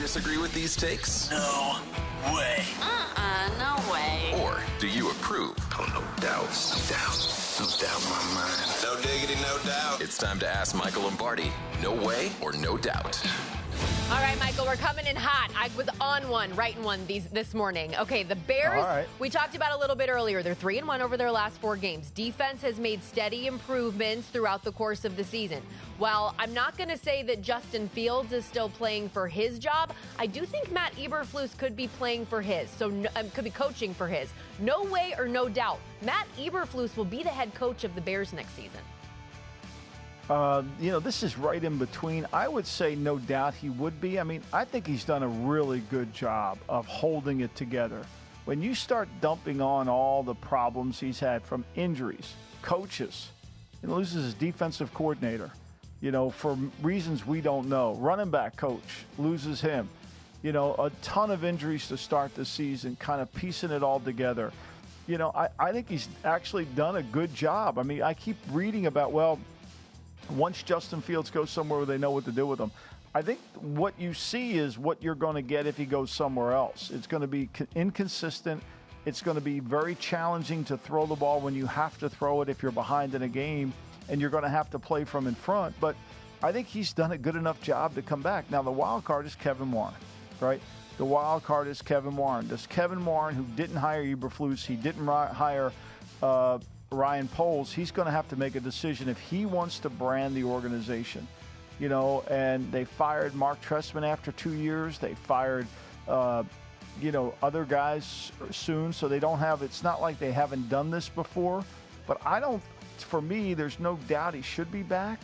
disagree with these takes? No way. No way. Or do you approve? Oh, no doubts. No doubt in my mind. No diggity, no doubt. It's time to ask Michael Lombardi, no way or no doubt. All right, Michael, we're coming in hot. I was on one, writing one this morning. Okay, the Bears, we talked about a little bit earlier. They're 3-1 over their last 4 games. Defense has made steady improvements throughout the course of the season. While I'm not going to say that Justin Fields is still playing for his job, I do think Matt Eberflus could be playing for his, could be coaching for his. No way or no doubt, Matt Eberflus will be the head coach of the Bears next season. This is right in between. I would say no doubt he would be. I mean, I think he's done a really good job of holding it together. When you start dumping on all the problems he's had from injuries, coaches, he loses his defensive coordinator, for reasons we don't know. Running back coach loses him. A ton of injuries to start the season, kind of piecing it all together. I think he's actually done a good job. I mean, I keep reading about, once Justin Fields goes somewhere where they know what to do with him, I think what you see is what you're going to get if he goes somewhere else. It's going to be inconsistent. It's going to be very challenging to throw the ball when you have to throw it if you're behind in a game, and you're going to have to play from in front. But I think he's done a good enough job to come back. Now, the wild card is Kevin Warren, right? The wild card is Kevin Warren. Does Kevin Warren, who didn't hire Eberflus, he didn't hire Ryan Poles, he's going to have to make a decision if he wants to brand the organization. And they fired Mark Trestman after 2 years. They fired, other guys soon. So they don't have, it's not like they haven't done this before. But for me, there's no doubt he should be back,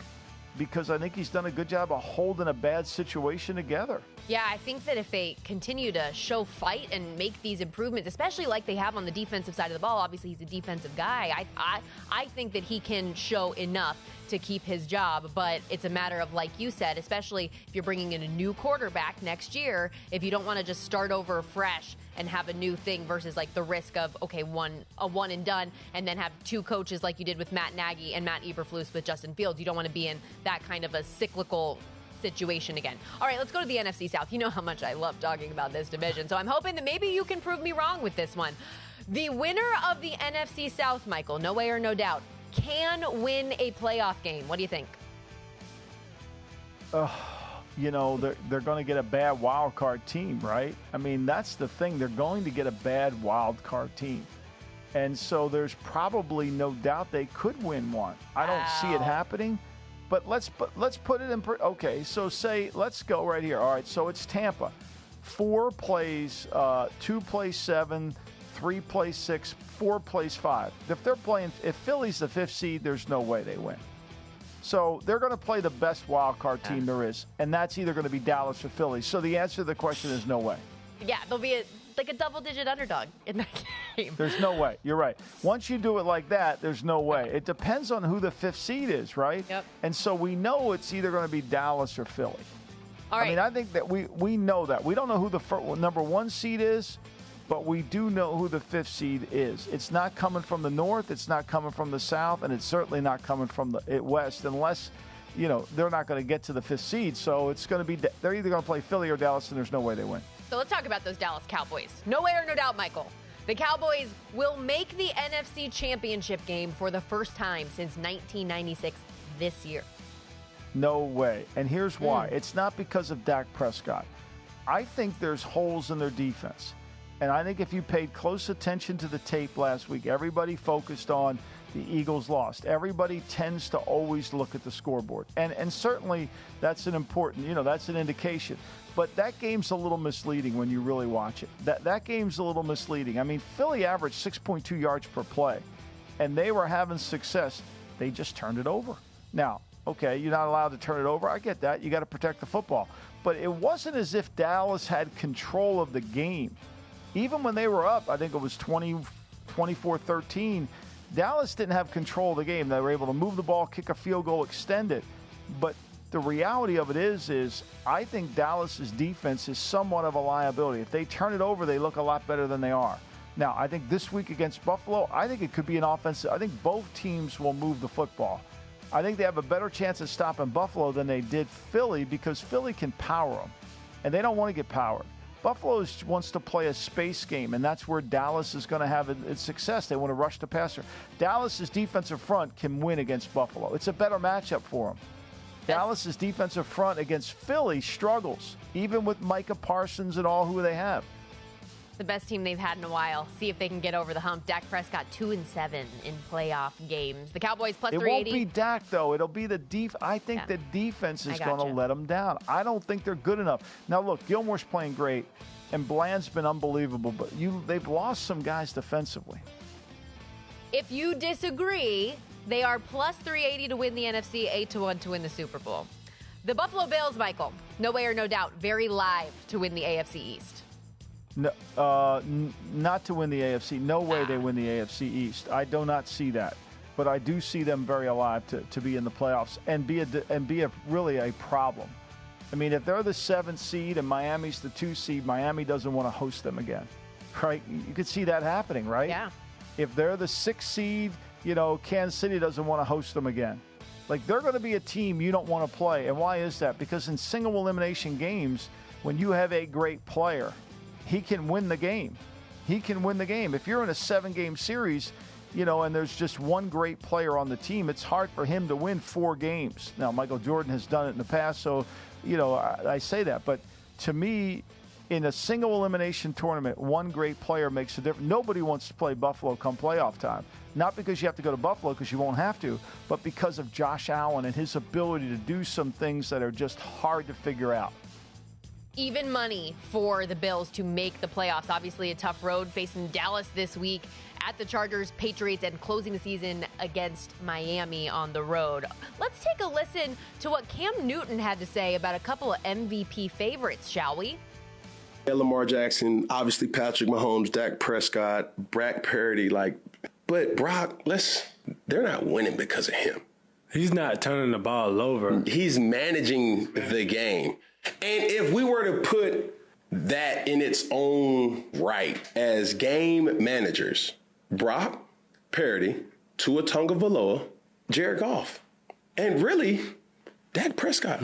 because I think he's done a good job of holding a bad situation together. Yeah, I think that if they continue to show fight and make these improvements, especially like they have on the defensive side of the ball, obviously he's a defensive guy, I think that he can show enough to keep his job. But it's a matter of, like you said, especially if you're bringing in a new quarterback next year, if you don't want to just start over fresh and have a new thing versus like the risk of, a one and done, and then have 2 coaches like you did with Matt Nagy and Matt Eberflus with Justin Fields. You don't want to be in that kind of a cyclical situation again. All right, let's go to the NFC South. You know how much I love talking about this division, so I'm hoping that maybe you can prove me wrong with this one. The winner of the NFC South, Michael, no way or no doubt, can win a playoff game. What do you think? They're going to get a bad wild card team, right? I mean, that's the thing. They're going to get a bad wild card team. And so there's probably no doubt they could win one. I don't see it happening. But let's put it in. Okay, so let's go right here. All right, so it's Tampa. 4 plays, 2 plays 7, 3 plays 6, 4 plays 5. If Philly's the 5th seed, there's no way they win. So they're going to play the best wild card team there is, and that's either going to be Dallas or Philly. So the answer to the question is no way. Yeah, they'll be a double-digit underdog in that game. There's no way. You're right. Once you do it like that, there's no way. It depends on who the 5th seed is, right? Yep. And so we know it's either going to be Dallas or Philly. All right. I mean, I think that we know that. We don't know who the number 1 seed is, but we do know who the 5th seed is. It's not coming from the North. It's not coming from the South. And it's certainly not coming from the West unless, they're not going to get to the 5th seed. So it's going to be – they're either going to play Philly or Dallas, and there's no way they win. So let's talk about those Dallas Cowboys. No way or no doubt, Michael. The Cowboys will make the NFC Championship game for the first time since 1996 this year. No way. And here's why. It's not because of Dak Prescott. I think there's holes in their defense. And I think if you paid close attention to the tape last week, everybody focused on the Eagles lost. Everybody tends to always look at the scoreboard. And certainly that's an important, that's an indication. But that game's a little misleading when you really watch it. That game's a little misleading. I mean, Philly averaged 6.2 yards per play, and they were having success. They just turned it over. Now, okay, you're not allowed to turn it over. I get that. You got to protect the football. But it wasn't as if Dallas had control of the game. Even when they were up, I think it was 24-13, Dallas didn't have control of the game. They were able to move the ball, kick a field goal, extend it. But the reality of it is I think Dallas's defense is somewhat of a liability. If they turn it over, they look a lot better than they are. Now, I think this week against Buffalo, I think it could be an offensive. I think both teams will move the football. I think they have a better chance of stopping Buffalo than they did Philly because Philly can power them. and they don't want to get powered. Buffalo wants to play a space game, and that's where Dallas is going to have its success. They want to rush the passer. Dallas's defensive front can win against Buffalo. It's a better matchup for them. Dallas's defensive front against Philly struggles, even with Micah Parsons and all who they have. The best team they've had in a while. See if they can get over the hump. Dak Prescott 2-7 in playoff games. The Cowboys plus 380. It won't be Dak, though. It'll be the I think the defense is going to let them down. I don't think they're good enough. Now, look, Gilmore's playing great, and Bland's been unbelievable, but they've lost some guys defensively. If you disagree, they are plus 380 to win the NFC, 8-1 to win the Super Bowl. The Buffalo Bills, Michael, no way or no doubt, very live to win the AFC East. No, not to win the AFC. No way they win the AFC East. I do not see that, but I do see them very alive to be in the playoffs and be really a problem. I mean, if they're the 7th seed and Miami's the 2 seed, Miami doesn't want to host them again, right? You could see that happening, right? Yeah. If they're the 6th seed, Kansas City doesn't want to host them again. Like, they're going to be a team you don't want to play. And why is that? Because in single elimination games, when you have a great player, he can win the game. He can win the game. If you're in a 7-game series, and there's just one great player on the team, it's hard for him to win 4 games. Now, Michael Jordan has done it in the past, so, I say that. But to me, in a single elimination tournament, one great player makes a difference. Nobody wants to play Buffalo come playoff time. Not because you have to go to Buffalo, because you won't have to, but because of Josh Allen and his ability to do some things that are just hard to figure out. Even money for the Bills to make the playoffs. Obviously a tough road facing Dallas this week, at the Chargers, Patriots, and closing the season against Miami on the road. Let's take a listen to what Cam Newton had to say about a couple of MVP favorites, shall we? Lamar Jackson, obviously Patrick Mahomes, Dak Prescott, Brock Purdy, but Brock, they're not winning because of him. He's not turning the ball over. He's managing the game. And if we were to put that in its own right as game managers, Brock Purdy, Tua Tagovailoa, Jared Goff, and really Dak Prescott.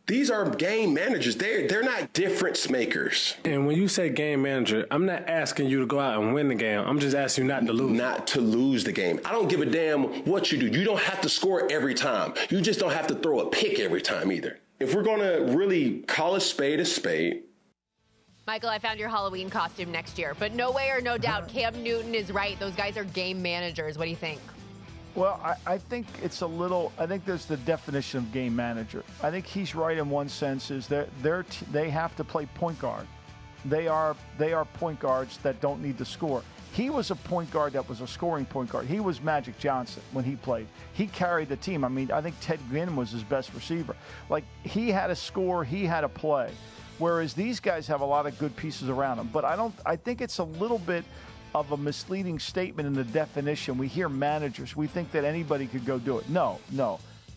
These are game managers. They're not difference makers. And when you say game manager, I'm not asking you to go out and win the game. I'm just asking you not to lose. Not to lose the game. I don't give a damn what you do. You don't have to score every time. You just don't have to throw a pick every time either. If we're going to really call a spade, Michael, I found your Halloween costume next year, but no way or no doubt Cam Newton is right. Those guys are game managers. What do you think? Well, I think it's I think there's the definition of game manager. I think he's right in one sense is they have to play point guard. They are point guards that don't need to score. He was a point guard that was a scoring point guard. He was Magic Johnson when he played. He carried the team. I mean, I think Ted Ginn was his best receiver. He had to score, he had to play. Whereas these guys have a lot of good pieces around them. But I think it's a little bit of a misleading statement in the definition. We hear managers. We think that anybody could go do it. No.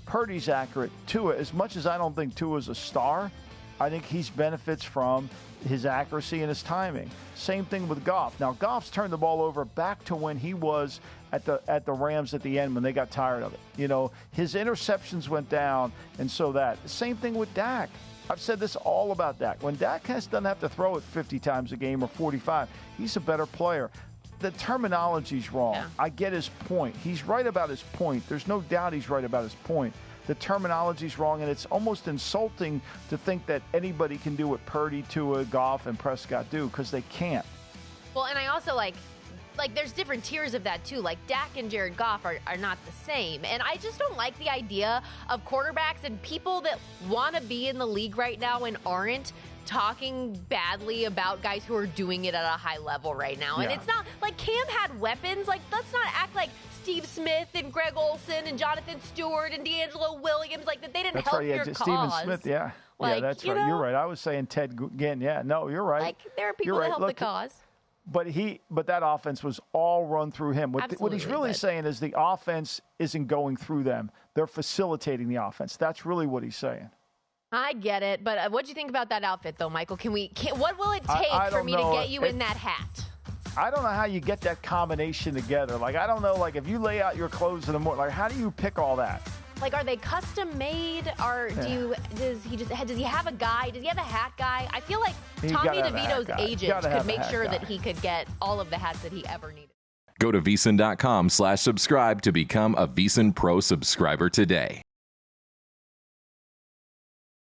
Purdy's accurate. Tua, as much as I don't think Tua's a star, I think he benefits from his accuracy and his timing. Same thing with Goff. Now, Goff's turned the ball over back to when he was at the Rams at the end when they got tired of it. His interceptions went down, and so that. Same thing with Dak. I've said this all about Dak. When Dak doesn't have to throw it 50 times a game or 45, he's a better player. The terminology's wrong. Yeah. I get his point. He's right about his point. There's no doubt he's right about his point. The terminology's wrong, and it's almost insulting to think that anybody can do what Purdy, Tua, Goff, and Prescott do, because they can't. Well, and I also like there's different tiers of that too. Like Dak and Jared Goff are not the same. And I just don't like the idea of quarterbacks and people that want to be in the league right now and aren't talking badly about guys who are doing it at a high level right now. And it's not like Cam had weapons. Like, let's not act like Steve Smith and Greg Olsen and Jonathan Stewart and D'Angelo Williams, like that they didn't help your cause. Steven Smith, yeah. That's right. You're right. I was saying Ted Ginn. Yeah, no, you're right. Like, there are people that help the cause. But that offense was all run through him. What he's really saying is the offense isn't going through them. They're facilitating the offense. That's really what he's saying. I get it, but what do you think about that outfit, though, Michael? What will it take for me to get you in that hat? I don't know how you get that combination together. I don't know, if you lay out your clothes in the morning, how do you pick all that? Like, are they custom made? Or does he have a guy? Does he have a hat guy? I feel like Tommy DeVito's agent could make sure that he could get all of the hats that he ever needed. Go to VSiN.com/subscribe to become a VSiN Pro subscriber today.